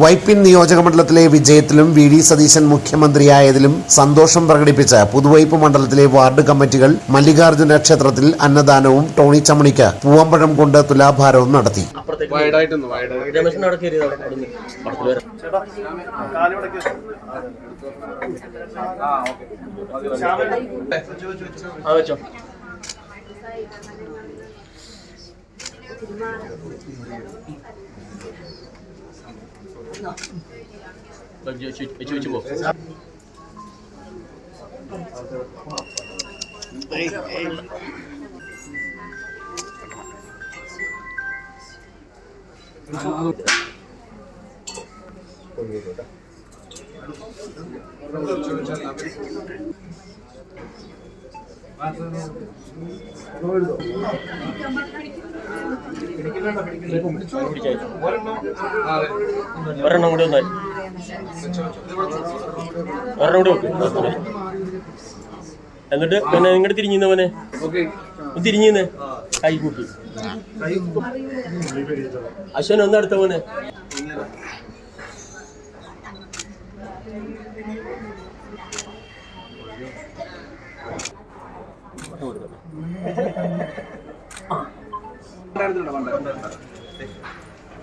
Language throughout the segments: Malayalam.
വൈപ്പിൻ നിയോജകമണ്ഡലത്തിലെ വിജയത്തിലും വി ഡി സതീശൻ മുഖ്യമന്ത്രിയായതിലും സന്തോഷം പ്രകടിപ്പിച്ച പുതുവൈപ്പ് മണ്ഡലത്തിലെ വാർഡ് കമ്മിറ്റികൾ മല്ലികാർജുന ക്ഷേത്രത്തിൽ അന്നദാനവും ടോണി ചമണിക്ക് പൂവമ്പഴം കൊണ്ട് തുലാഭാരവും നടത്തി. ഒരെണ്ണം കൂടി എന്നിട്ട് പിന്നെ നിങ്ങടെ തിരിഞ്ഞവനെ തിരിഞ്ഞ് കൈ കൂട്ടി അശ്വൻ ഒന്ന് അടുത്തവനെ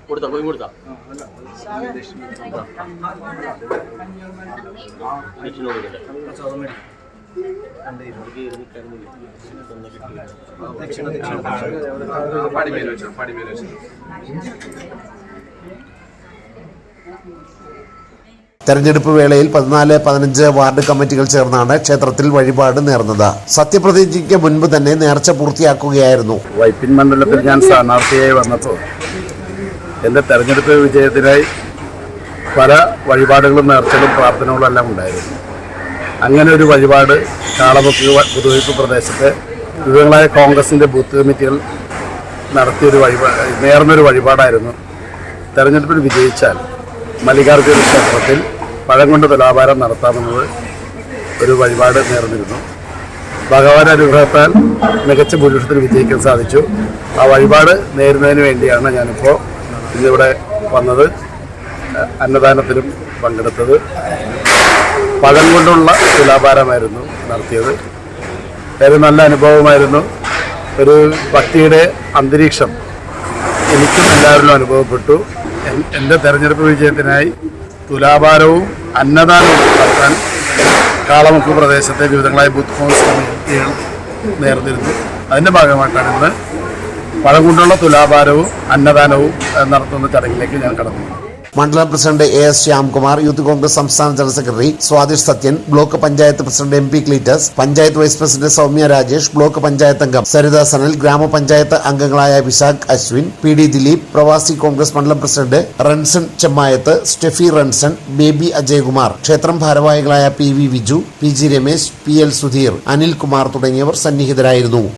കൊടുത്താ പോയി കൊടുത്താ തെരഞ്ഞെടുപ്പ് വേളയിൽ 14-15 വാർഡ് കമ്മിറ്റികൾ ചേർന്നാണ് ക്ഷേത്രത്തിൽ വഴിപാട് നേർന്നത്. സത്യപ്രതിജ്ഞയ്ക്ക് മുൻപ് തന്നെ നേർച്ച പൂർത്തിയാക്കുകയായിരുന്നു. വൈപ്പിൻ മണ്ഡലത്തിൽ ഞാൻ സ്ഥാനാർത്ഥിയായി വന്നപ്പോൾ എൻ്റെ തെരഞ്ഞെടുപ്പ് വിജയത്തിനായി പല വഴിപാടുകളും നേർച്ചകളും പ്രാർത്ഥനകളും എല്ലാം ഉണ്ടായിരുന്നു. അങ്ങനെ ഒരു വഴിപാട് കാളമുക്ക് പുതുവൈപ്പ് പ്രദേശത്തെ വിവിധങ്ങളായ കോൺഗ്രസിൻ്റെ ബൂത്ത് കമ്മിറ്റികൾ നടത്തിയൊരു നേർന്നൊരു വഴിപാടായിരുന്നു. തെരഞ്ഞെടുപ്പിൽ വിജയിച്ചാൽ മല്ലികാർജുന ക്ഷേത്രത്തിൽ പഴം കൊണ്ട് തുലാഭാരം നടത്താമെന്നത് ഒരു വഴിപാട് നേർന്നിരുന്നു. ഭഗവാന്റെ അനുഗ്രഹത്താൽ മികച്ച ഭൂരിപക്ഷത്തിൽ വിജയിക്കാൻ സാധിച്ചു. ആ വഴിപാട് നേരുന്നതിന് വേണ്ടിയാണ് ഞാനിപ്പോൾ ഇന്നിവിടെ വന്നത്. അന്നദാനത്തിലും പങ്കെടുത്തത്. പഴം കൊണ്ടുള്ള തുലാഭാരമായിരുന്നു നടത്തിയത്. ഒരു നല്ല അനുഭവമായിരുന്നു. ഒരു ഭക്തിയുടെ അന്തരീക്ഷം എനിക്കും എല്ലാവരിലും അനുഭവപ്പെട്ടു. എൻ്റെ തെരഞ്ഞെടുപ്പ് വിജയത്തിനായി തുലാഭാരവും അന്നദാനവും നടത്താൻ കാളമുക്ക് പ്രദേശത്തെ വിവിധങ്ങളായ ബൂത്ത് കോൺഗ്രസ് കമ്മിറ്റികൾ നേർന്നിരുന്നു. അതിൻ്റെ ഭാഗമായിട്ടാണ് ഇന്ന് പഴം കൊണ്ടുള്ള തുലാഭാരവും അന്നദാനവും നടത്തുന്ന ചടങ്ങിലേക്ക് ഞാൻ കടന്നു. മണ്ഡലം president AS Shyamkumar, youth congress സംസ്ഥാന general secretary Swathish Sathyan, block panchayat president MP Cletus, panchayat vice president Soumya Rajesh, block panchayat അംഗം സരിത സനൽ, ഗ്രാമപഞ്ചായത്ത് അംഗങ്ങളായ വിശാഖ് അശ്വിൻ, PD ദിലീപ്, പ്രവാസി കോൺഗ്രസ് മണ്ഡലം പ്രസിഡന്റ് റൺസൺ ചെമ്മായത്ത്, സ്റ്റെഫി റൺസൺ, ബേബി അജയ്കുമാർ, ക്ഷേത്രം ഭാരവാഹികളായ PV Viju, PG Ramesh, PL Sudheer, Anilkumar തുടങ്ങിയവർ സന്നിഹിതരായിരുന്നു.